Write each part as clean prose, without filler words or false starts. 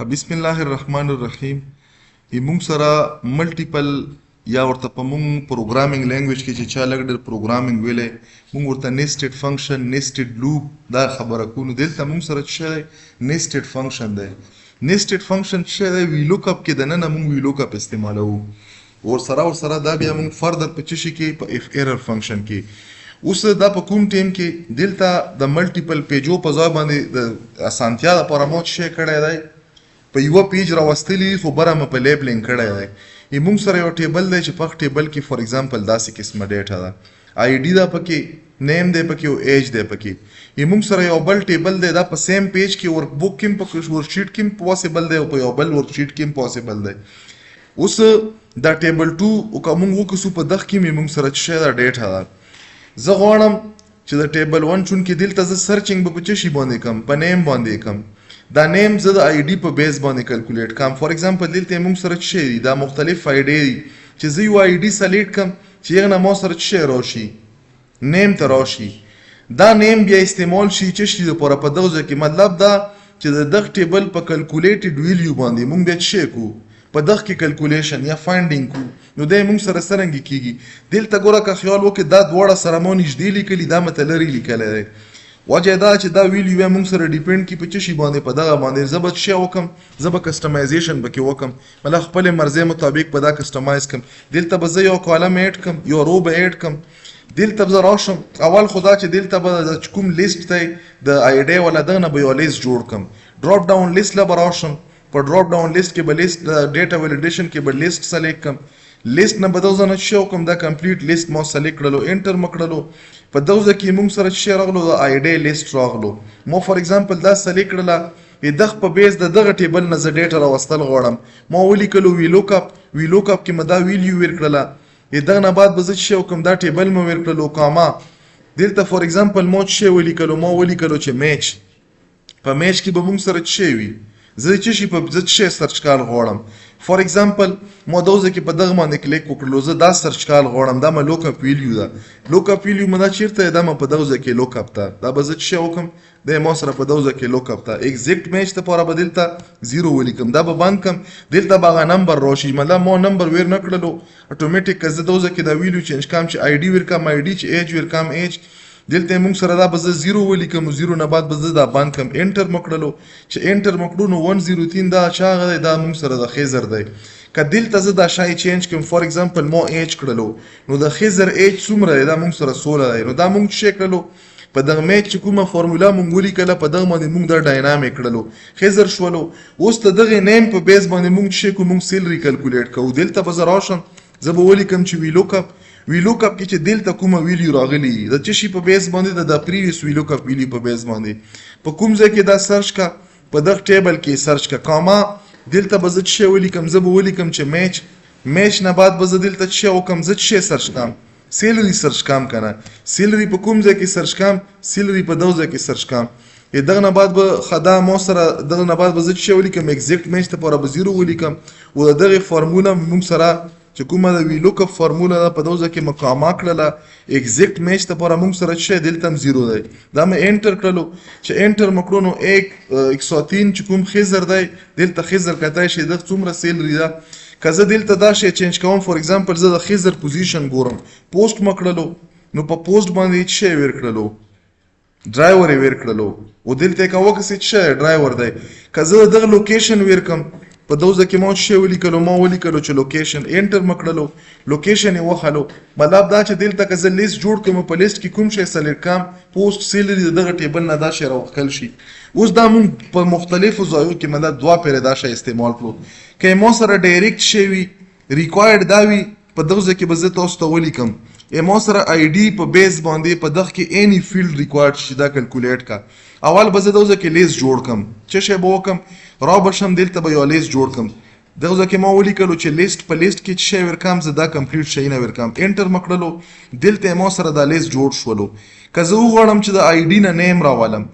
بسم الله الرحمن الرحیم. موږ سره ملټیپل یا ورته په موږ پروګرامینګ لینګویج کې چې چا لږ ډېر پروګرامینګ ویلی موږ ورته نیسټډ فنکشن نیسټډ لوپ دا خبره کوو. دلته موږ سره څه دی نیسټډ فنکشن دی. نیسټډ فنکشن څه دی وی لوک اپ کې دننه موږ وی لوک اپ استعمالوو. ورسره دا بیا موږ فردر په څه شي کې په اف ایرر فنکشن کې. اوس دا په کوم ټیم کې دلته د ملټیپل پیجو په ځای باندې د اسانتیا لپاره مو څه کړی دی په یو پیج راوستلی خو بره مې په لیبلینګ کړی دی. موږ سره یو ټیبل دی چې په ټیبل کې فور ایگزامپل داسې قسمه ډیټا ده آی ډي ده پکې نیم دی پکې او ایج دی پکې. موږ سره یو بل ټیبل دی دا په سیم پیج کې ورک بک کې په ورکشیټ کې پوسیبل دی او په یو بل ورکشیټ کې پوسیبل دی. اوس دا ټیبل 2 او کوم وکړو په دغه کې موږ سره څه دا ډیټا ده. زه غواړم چې د ټیبل 1 چون کې دلته زه سرچینګ به په څه شي باندې کوم په نیم باندې کوم. دا نیم زه د آی ډي په بیس باندې کلکولیټ کوم. فور ایگزامپل دلته موږ سره څه دي دا مختلف آی ډي دي چې زه یو آی ډي سلیکټ کوم چې هغه نه مو سره څه راشي نیم ته راشي. دا نیم بیا استعمال شي چې شي لپاره په دغه ځای کې مطلب دا چې د دغه ټیبل په کلکولیټډ ویلیو باندې موږ بیا څه کوو په دغه کې کلکولیشن یا فایندینګ کو. نو دا موږ سره څرنګه کیږي دلته ګوره که خیال وکړې دا دواړه سره مو نږدې لیکلي دا مته لرې لیکلی دی. وجه دا چې دا ویلیو بیا موږ سره ډیپینډ کی په څه شي باندې په دغه باندې زه به څه وکړم زه به کسټمایزیشن پکې وکړم مطلب خپلې مرضۍ مطابق په دا کسټمایز کړم. دلته به زه یو کالم ایډ کړم یو رو به ایډ کړم. دلته به زه راشم اول خو دا چې دلته به د کوم لیست دی د آی ډي والا دغه نه به یو لیست جوړ کړم. ډراپ ډاون لیست له به راشم په ډراپ ډاون لیست کې به لیست ډیټا ویلیډیشن کې به لیست سلیکټ کړم. لیست نه به دغه نه څه وکړم دا کمپلیټ لیست مو سلیکټ کړلو انټر مو کړلو. په دغه کې موږ سره څه راغلو د آی ډي لیست راغلو. مو فور ایگزامپل دا سلیکټ کړله دغه په بیس د دغه ټیبل نه زه ډیټا راوستل غواړم. مو ولیکلو وی لوک اپ کې مې دا ویلیو ورکړله. دغه نه بعد به زه څه وکړم دا ټیبل مو ورکړلو کاما. دلته فور ایگزامپل مو څه ولیکلو مو ولیکلو چې میچ په میچ کې به موږ سره څه وي زه چې شي په زه څه سرچ کول غواړم. فور ایگزامپل مو دوزه کې په دغه باندې کلیک وکړلو زه دا سرچ کول غواړم دا مې لوک اپ ویلیو ده. لوک اپ ویلیو مې دا چیرته دا مې په دغه کې لوک اپ ته دا به زه څه وکم د مو سره په دغه کې لوک اپ ته ایگزیکټ میچ ته پوره بدلته 0 ولیکم دا به باندې کم دلته باغه نمبر راشي مطلب مو نمبر ور نه کړلو اتوماتیک زه دغه کې دا ویلیو چینج کوم چې آی ډي ور کوم آی ډي چې ایج ور کوم ایج. دلته موږ سره دا به زه 0 ولیکم 0 نه بعد به زه دا باندې کم انټر مکړلو چې انټر مکړو نو 103 دا چاغه دی دا موږ سره د خیزر دی. که دلته زه دا شای چینج کوم فور ایگزامپل مو ایج کړلو نو د خیزر ایج څومره دی دا موږ سره 16 دی. نو دا موږ څه کړلو په دغه میچ چې کومه فارمولا موږ ولیکله په دغه باندې موږ دا ډاینامیک کړلو خیزر شولو. اوس ته دغه نیم په بیس باندې موږ څه کوو موږ سیلری کلکولیټ کوو. دلته به زه راشم زه به ولیکم چې وی لوک اپ کې چې دلته کومه ویلیو راغلی د څه شي په بیس باندې د پریویس وی لوک اپ ویلیو په بیس باندې په کوم ځای کې دا سرچ کا په دغه ټیبل کې سرچ کا کاما. دلته به زه څه ولیکم زه به ولیکم چې میچ نه بعد به زه دلته څه وکم زه څه سرچ کم سیلری سرچ کم کنه سیلری په کوم ځای کې سرچ کم سیلری په دغه ځای کې سرچ کم. دغه نه بعد به خدا مو سره دغه نه بعد به زه څه ولیکم ایگزیکټ میچ ته پوره به 0 ولیکم او دغه فارمولا موږ سره چې کومه د وی لوک اپ فارمولا ده په دغه کې مقامه کړله ایگزیکټ میچ ته پوره موږ سره څه دلته 0 دی دا مې انټر کړلو چې انټر مکړو نو 103 چې کوم خیزر دی دلته خیزر کتای شي د څومره سیلری ده. که زه دلته دا شی چینج کوم فور ایگزامپل زه د خیزر پوزیشن ګورم پوسټ مکړلو نو په پوسټ باندې څه ورکړلو ډرایور ورکړلو او دلته کوه که څه ډرایور دی. که زه دغه لوکیشن ورکم په دوزه کې مو څه ولیکلو مو ولیکلو چې لوکیشن انټر مکړلو لوکیشن یې وخلو مطلب دا چې دلته که زه لیست جوړ کوم په لیست کې کوم شی سلیکټ کوم پوسټ سیلری دغه ټیبل نه دا شی راوخل شي. اوس دا مونږ په مختلفو ځایو کې مطلب دوا پیره دا شی استعمال کړو. که مو سره ډایرکټ شی وي ریکوایرډ دا وي په دغه کې به زه تاسو ته ولیکم مو سره آی ډي په بیس باندې په دغه کې اني فیلډ ریکوایرډ شي دا کلکولیټ کا. اول به زه دغه کې لیست جوړ کم څه شی به وکم را بشم دلته به یو لیست جوړ کم دغه کې ما ولیکلو چې لیست په لیست کې څه ورکم زه دا کمپلیټ شي نه ورکم انټر مکړلو دلته مو سره دا لیست جوړ شولو. که زه وغواړم چې د آی ډي نه نیم راولم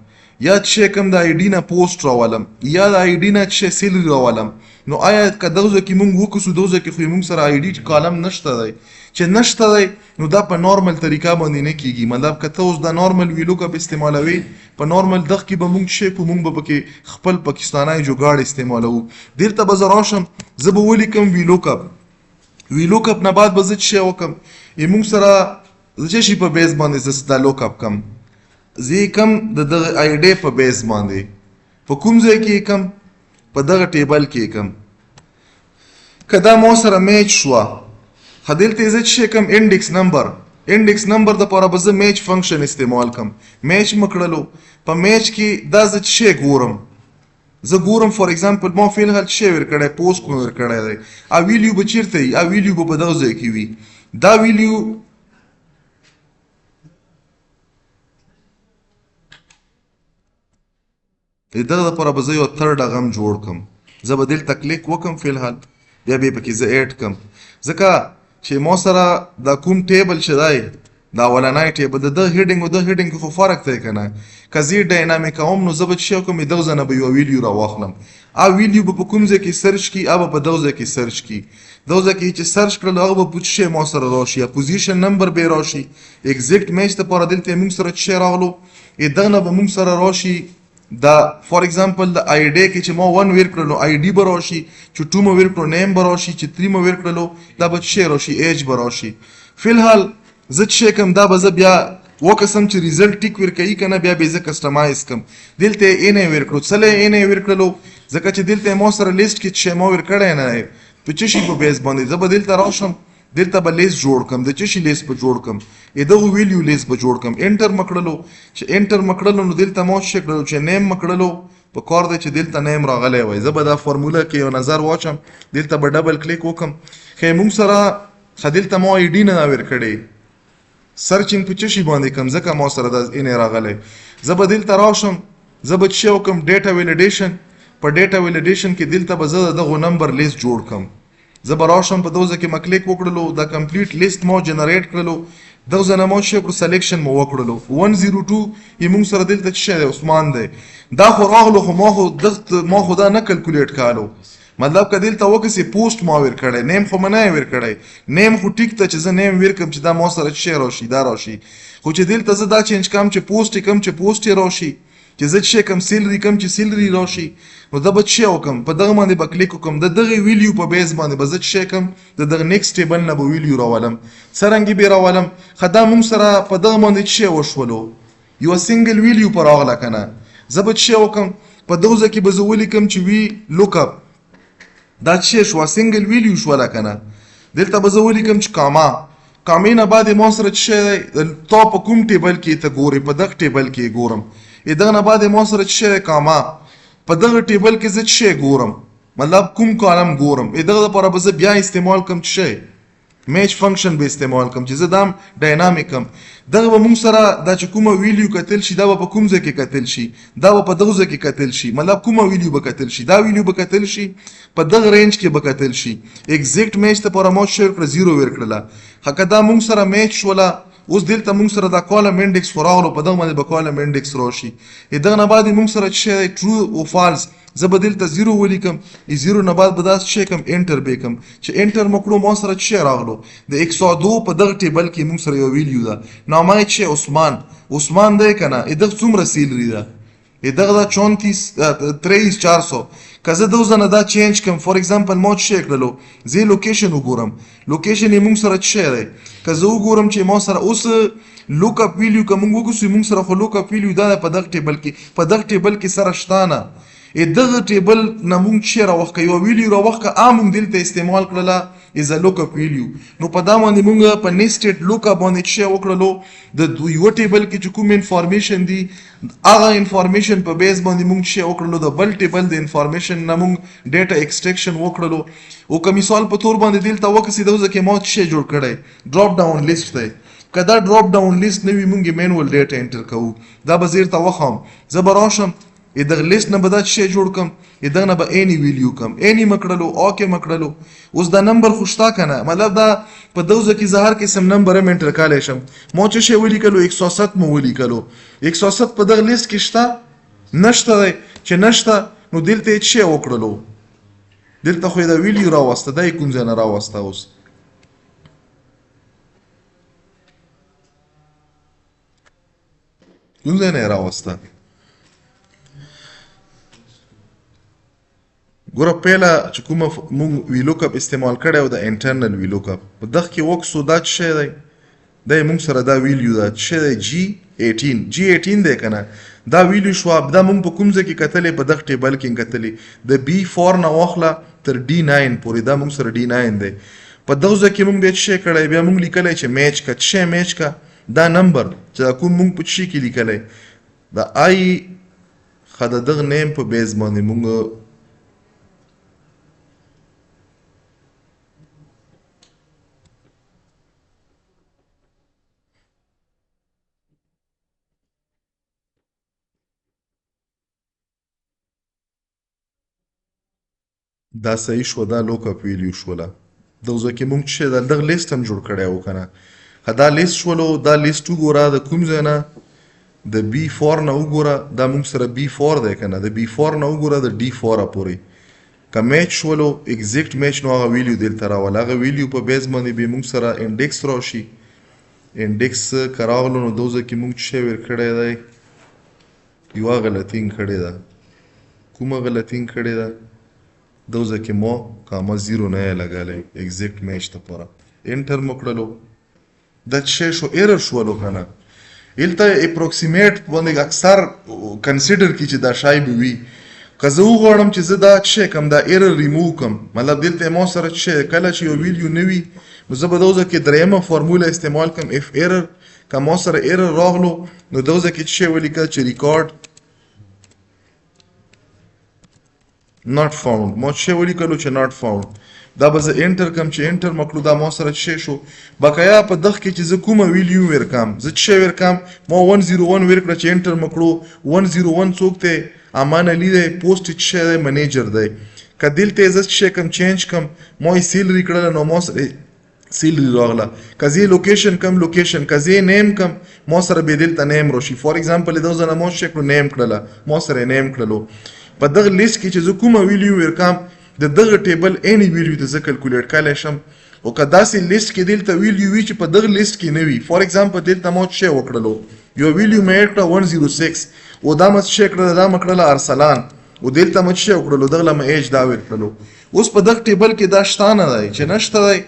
یا چې کوم د آی ډي نه پوسټ راولم یا د آی ډي نه چې سیلري راولم نو آیا که دغه ځای کې موږ وکړو دغه ځای کې خو موږ سره آی ډي کالم نشته دی چې نشته دی نو دا په نارمل طریقه باندې نه کیږي مطلب که ته اوس دا نارمل ویلوکپ استعمالوي په نارمل دغه کې به موږ شی کو موږ به پکې خپل پاکستانی جوګاړ استعمالوو دلته به زه راشم زه به ولیکم ویلوکپ نه بعد به زه څه وکړم موږ سره زه شي په بیس باندې زه دا لوکپ کم زه کم د دغه آی ډي په بیس باندې په کوم ځای کې کم په دغه ټیبل کې کم که دا مو سره میچ شوه دلته زه چې کوم انډیکس نمبر دپاره به زه میچ فنکشن استعمال کم میچ مه کړلو په میچ کې دا زه څه ګورم زه ګورم فار ایگزامپل ما فی الحال څه ورکړی پوسټ مې ورکړی دی او ویلیو به چیرته وي او ویلیو به په دغه ځای کې وي دا ویلیو دغه دپاره به زه یو 𝓵𝓵𝓪𝓚 جوړ کړم زه به دلته کلیک وکړم فی الحال بیا به یې پکې زه ایډ کړم ځکه چې ما سره دا کوم ټیبل چې دی دا اولنی ټیبل د ده هیډینګ او د هیډینګ خو فرق دی که نه که زه یې ډاینامیک کوم نو زه به څه وکړم دغه ځای نه به یوه ویلیو راواخلم ویلیو به په کوم ځای کې سرچ کړي به په دغه ځای کې سرچ کړي دغه ځای کې چې سرچ کړل هغه به څه شی ما سره راشي یا پوزیشن نمبر به یې راشي ایګزیکټ میچ دپاره دلته موږ سره څه راغلو دغه نه به موږ سره راشي دا فار ایگزامپل د آی ډي کې چې ما 1 ویر کړلو آی ډي به راشي چې 2 مو ویر کړلو نیم به راشي چې 3 مو ویر کړلو دا به څه راشي ایج به راشي فی الحال زه څه کوم دا به زه بیا وکسم چې ریزلټ ټیک ویر کوي که نه بیا به یې زه کسټمایز کړم دلته یې نه ویر کړو څله یې نه ویر کړلو ځکه چې دلته ما سره لیست کې څه ما ویر کړی نه دی په څه شي په بیس باندې زه به دلته راشم دلته به لیست جوړ کړم د څه شي لیست به جوړ کړم دغه ویلیو لیست به جوړ کړم انټر مه کړلو چې انټر مه کړلو نو دلته ما څه کړلو چې نیم مه کړلو په کار دی چې دلته نیم راغلی وای زه به دا فارموله کې یو نظر واچم دلته به ډبل کلیک وکړم ښه موږ سره دلته ما آی ډي نه دا ویر کړی سرچینګ په څه شي باندې کړم ځکه ما سره دا راغلی زه به دلته راشم زه به څه وکړم ډیټا ویلیډیشن په ډیټا ویلیډیشن کې دلته به زه دغه نمبر لیست جوړ کړم زه به راشم په دغه ځای کې ما کلیک وکړلو دا کمپلیټ لیست ما جنریټ کړلو دغه ځای نه ما څه وکړو سلیکشن مو وکړلو 102 یې موږ سره دلته څه دی عثمان دی دا خو راغلو خو ما خو دا نه کلکولیټ کالو مطلب که دلته وکسې پوسټ ما ویر کړی نیم خو ما نه ویر کړی نیم خو ټیک ته چې زه نیم ویر کړم چې دا ما سره څه راشي دا راشي خو چې دلته زه دا چینج کړم چې پوسټ یې کړم چې پوسټ یې راشي چې زه څه کم سیلري کم چې سیلري راشي نو دا به څه وکړم په دغه باندې به کلیک وکړم د دغه ویلیو په بیس باندې به زه څه کم د دغه نیکسټ ټیبل نه به ویلیو راولم څرنګه به راولم خو دا موږ سره په دغه باندې څه وشولو یوه سنګل ویلیو په راغله که نه زه به څه وکړم په دغه ځای کې به زه ولیکم چې وی لوکپ دا څه شوه سنګل ویلیو شوله که نه دلته به زه ولیکم چې کامې نه بعد ما سره څه دی تا په کوم ټیبل کې ته ګورې په دغه ټیبل کې ګورم دغه نه بعد ما سره څه دی کاما په دغه ټیبل کې زه څه ګورم مطلب کوم کالم ګورم دغه لپاره به زه بیا استعمال کوم څه میچ فنکشن به استعمال کوم چې زه دا ډاینامیک کم دغه به موږ سره دا چې کومه ویلیو کتل شي دا به په کوم ځای کې کتل شي دا به په دغه ځای کې کتل شي مطلب کومه ویلیو به کتل شي دا ویلیو به کتل شي په دغه رینج کې به کتل شي ایگزیکټ میچ لپاره ما څه ورکړه 0 ورکړله که دا موږ سره میچ شوله اوس دلته موږ سره دا کالم انډیکس خو راغلو په دغه باندې به کالم انډیکس راشي دغه نه بعد موږ سره څه ټرو او فالس زه به دلته 0 ولیکم 0 نه بعد به دا څه کم انټر به کم چې انټر مو کړو ما سره څه راغلو د 102 په دغه ټیبل کې موږ سره یو ویلیو ده نامه یې څه عثمان دی که نه دغه څومره سیلري ده دغه دا 33400 که زه دغه ځای نه دا چینج کړم فار ایگزامپل ما څه کړلو زه لوکیشن وګورم لوکیشن یې موږ سره څه دی که زه وګورم چې ما سره اوس لوکپ ویلیو که موږ وګورو موږ سره خو لوکپ ویلیو دا په دغه ټیبل کې سره شته نه دغه ټیبل نه موږ څه راوخکه یوه ویلیو راوخکه موږ دلته استعمال کړله از ا لوکپ ویلیو نو په دا باندې موږ په نیسټډ لوکپ باندې څه وکړلو د یوه ټیبل کې چې کوم انفارمیشن دی هغه انفارمیشن په بیس باندې موږ څه وکړلو د بل ټیبل د انفارمیشن نه موږ ډیټا ایکسټریکشن وکړلو او که مثال په تور باندې دلته وکسې دغه ځای کې ما څه جوړ کړی ډراپ ډاون لیست دی که دا ډراپ ډاون لیست نه وي موږ یې مینوال ډیټا انټر کوو دا به زیرته وخم زه به راشم دغه لیست نه به دا څه جوړ کړم دغه نه به اینی ویلیو کم اینی مه کړلو اوکې مه کړلو اوس دا نمبر خو شته که نه مطلب دا په دغه ځای کې زه هر قسم نمبر هم انټر کولی شم ما څه شی ولیکلو 107 مو ولیکلو 107 په دغه لیست کې شته نشته دی چې نشته نو دلته یې څه وکړلو دلته خو یې د ویلیو راوسته دا یې کوم ځای نه راوسته اوس کوم ځای نه یې راوسته ګوره پیله چې کومه مونږ ویلوکپ استعمال کړی و د انټرنل ویلوکپ په دغه کې وکسو دا څه شی دی دا یې مونږ سره دا ویلیو ده څه شی دی G18 دی که نه دا ویلیو شوه دا مونږ په کوم ځای کې کتلې په دغه ټیبل کې کتلې د B4 نه واخله تر D9 پورې دا مونږ سره D9 دی په دغه ځای کې مونږ بیا څه شی کړی بیا مونږ لیکلی چې میچ که څه شی میچ که دا نمبر چې دا کوم مونږ په څه شي کې لیکلی د آی ښه د دغه نیم په بیس باندې مونږ دا صحیح شو دا لوکپ ویلیو شوله دغه ځای کې مونږ چې دغه لیست هم جوړ کړی و که نه دا لیست شولو دا لیست وګوره د کوم ځای نه د B4 نه وګوره دا مونږ سره B4 دی که نه د B4 نه وګوره د D4 پورې که میچ شولو ایگزیکټ میچ نو هغه ویلیو دلته راول هغه ویلیو په بیس باندې به مونږ سره انډیکس راشي انډیکس که راغلو نو دغه ځای کې مونږ څه ویر کړی دی یوه غلطین کړې ده کومه غلطین کړې ده دغه ځای کې مو کاما 0 نه یې لګلی ایگزیکټ میچ دپاره انټر مو کړلو دا څه شو ایرر شولو که نه هلته اپروکسیمیټ باندې اکثر کنسیډر کړي چې دا شاید وي که زه وغواړم چې زه دا څه کم دا ایرر ریموو کم مطلب دلته ما سره څه کله چې یو ویلیو نه وي نو زه به دغه ځای کې درېیمه فارموله استعمال کړم اف ایرر که ما سره ایرر راغلو نو دغه ځای کې څه ولیکه چې ریکارډ not found ما څه ولیکلو چې not found دا به زه انټر کم چې انټر مکړو دا ما سره څه شو بقایا په دغه کې چې زه کومه ویلیو ورکم زه څه ورکم ما 101 ورکړه چې انټر مکړو 101 څوک دی امان علي دی پوسټ څه دی منیجر دی که دلته زه څه کم چینج کم ما یې سیلري کړله نو ما سره سیلري راغله که زه لوکیشن کم لوکیشن که زه نیم کم ما سره به دلته نیم راشي فار ایگزامپل دغه ځای نه ما څه کړو نیم کړله ما سره نیم کړلو په دغه لیست کې چې زه کومه ویلیو ورکم د دغه ټیبل اینی ویلیو ته زه کلکولیټ کولی شم او که داسې لیست کې دلته ویلیو وي چې په دغه لیست کې نه وي فار ایگزامپل دلته ما څه وکړلو یو ویلیو مې اډ کړه 106 او دا مې څه کړله دا مې کړله ارسلان او دلته مې څه وکړلو دغه مې ایج دا ورکړلو اوس په دغه ټیبل کې دا شته نه دی چې نشته دی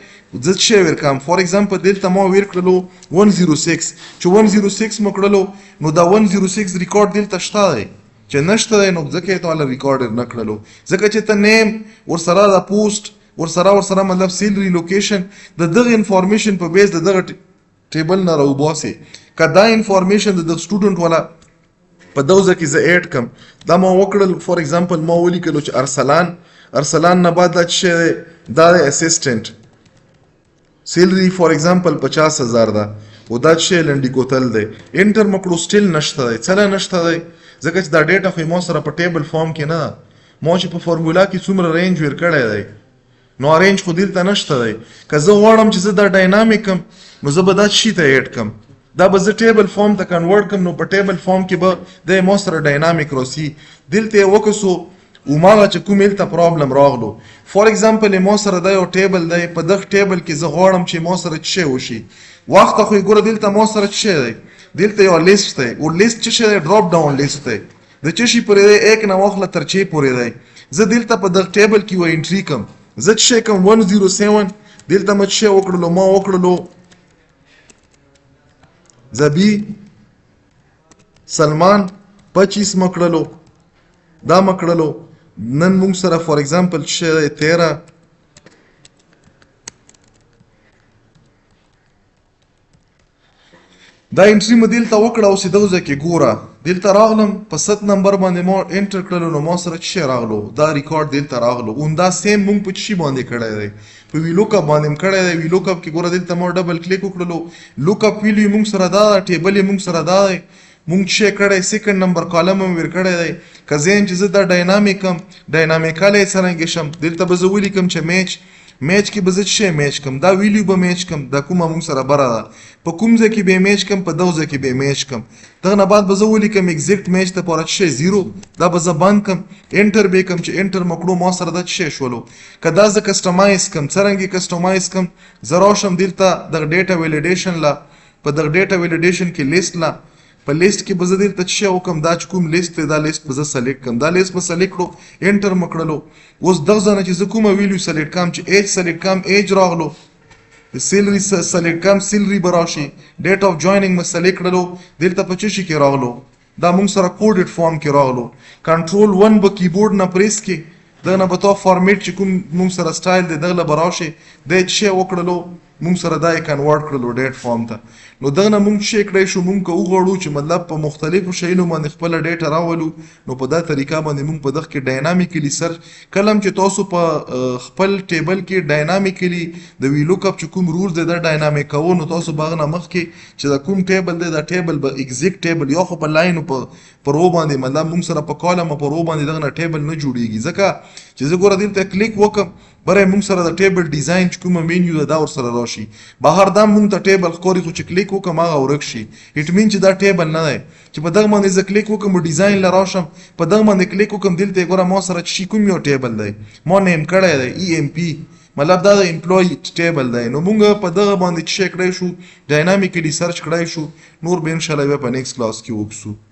زه څه ورکم فار ایگزامپل دلته ما ورکړلو 106 چې 106 مې کړلو نو دا 106 ریکارډ دلته شته دی چې نشته دی نو ځکه یې تعالی ریکارډر نه کړلو ځکه چې ته نیم ورسره د پوسټ ورسره مطلب سیلري لوکیشن د دغه انفارمیشن په بیس د دغه ټیبل نه راوباسې که دا انفارمیشن د دغه سټوډنټ والا په دغه ځای کې زه ایډ کم دا ما وکړل فار ایگزامپل ما ولیکلو چې ارسلان نه بعد دا څه دی دا دی اسسټنټ سیلري فار ایگزامپل 50,000 ده او دا څه لنډي کوتل دی انټر مکړو سټیل نشته دی څه نشته دی ځکه چې دا ډیټا خو ما سره په ټیبل فارم کې نه ما چې په فارمولا کې څومره رینج ور کړی دی نو رینج خو دلته نشته دی که زه غواړم چې زه دا ډاینامیک کم نو زه به دا شي ته ایډ کم دا به زه ټیبل فارم ته کنورټ کم نو په ټیبل فارم کې به د ما سره ډاینامیک راسي دلته یې وکړو وماغه چې کوم هلته پرابلم راغلو فار ایگزامپل ما سره دا یو ټیبل دی په دغه ټیبل کې زه غواړم چې ما سره څه وشي وخت خو یې ګوره دلته ما سره څه دی دلته یو لیست دی او لیست څه دی ډراپ ډاون لیست دی د څه شي پورې دی 1 نه واخله تر 6 پورې دی زه دلته په دغه ټیبل کې و انټري کم زه څه کم 107 دلته مې څه وکړلو ما وکړلو زبی سلمان 25 مکړلو دا مکړلو نن موږ سره فار ایگزامپل څه دی 13 دا انټری مې دلته وکړه اوس دغه ځای کې ګوره دلته راغلم په 7 نمبر باندې ما انټر کړلو نو ما سره څه راغلو دا ریکارډ دلته راغلو اون دا سیم موږ په څه باندې کړی دی په ویلوکپ باندې کړی دی ویلوکپ کې ګوره دلته ما ډبل کلیک وکړلو لوکپ ویلیو موږ سره دا ټیبل یې موږ سره دا دی موږ څه کړی سیکنډ نمبر کالم هم ور کړی دی که زه چې زه دا ډاینامیک هم ډاینامیکالی څرنګه شم دلته به زه ولیکم چې میچ میچ کې به زه څه میچ کم دا ویلیو به میچ کم دا کومه موږ سره بره ده په کوم ځای کې به میچ کم په دغه ځای کې به میچ کم دغه نه بعد به زه ولیکم ایگزیکټ میچ ته پوره څه 0 دا به زه بند کم انټر به کم چې انټر مکړو ما سره دا څه شولو که دا زه کسټمایز کم څرنګه کسټمایز کم زه راشم دلته دغه ډیټا ویلیډیشن لا په دغه ډیټا ویلیډیشن کې لیست لا په لیست کې به زه دلته څه وکم دا چې کوم لیست دی دا لیست به زه سلیکټ کم دا لیست به سلیکټ کړو انټر مکړلو اوس دغه ځای نه چې زه کومه ویلیو سلیکټ کم چې ایج سلیکټ کم ایج راغلو سیلری سلیکټ کم سیلری به راشي ډیټ اف جویننګ مې سلیکټ کړلو دلته په څه شي کې راغلو دا موږ سره کوډډ فارم کې راغلو کنټرول 1 به کیبورډ نه پریس کې دغه نه به تو فارمیټ چې کوم موږ سره سټایل دی دغه به راشي د څه وکړلو موږ سره دا کنورټ کړلو ډیټ فارم ته نو دغه نه موږ شي کړی شو موږ وغواړو چې مطلب په مختلفو شیانو باندې خپل ډیټا راولو نو په دا طریقه باندې موږ په دغه کې ډاینامیکلی سرچ کلم چې تاسو په خپل ټیبل کې ډاینامیکلی د وی لوک اپ چې کوم رول دی دا ډاینامیک کوو نو تاسو باغ نه مخ کې چې دا کوم ټیبل دی دا ټیبل به ایگزیکټ ټیبل یا خو په لاین په رو باندې مطلب موږ سره په کالم په رو باندې دغه ټیبل نه جوړیږي ځکه چې زه ګوره دلته کلیک وکم برای موږ سره د ټیبل ډیزاین چې کومه مینیو دا ور سره راشي بهر دا موږ ته ټیبل خوري خو چې کلیک وکم هغه ورک شي اټ مین چې دا ټیبل نه دی چې په دغه باندې زه کلیک وکم ډیزاین ل راشم په دغه باندې کلیک وکم دلته ګوره ما سره چې کوم یو ټیبل دی ما نیم کړی دی EMP مطلب دا د امپلوی ټیبل دی نو موږ په دغه باندې چې کړی شو ډاینامیکلی سرچ کړی شو نور به ان شاء الله په نیکست کلاس کې وکړو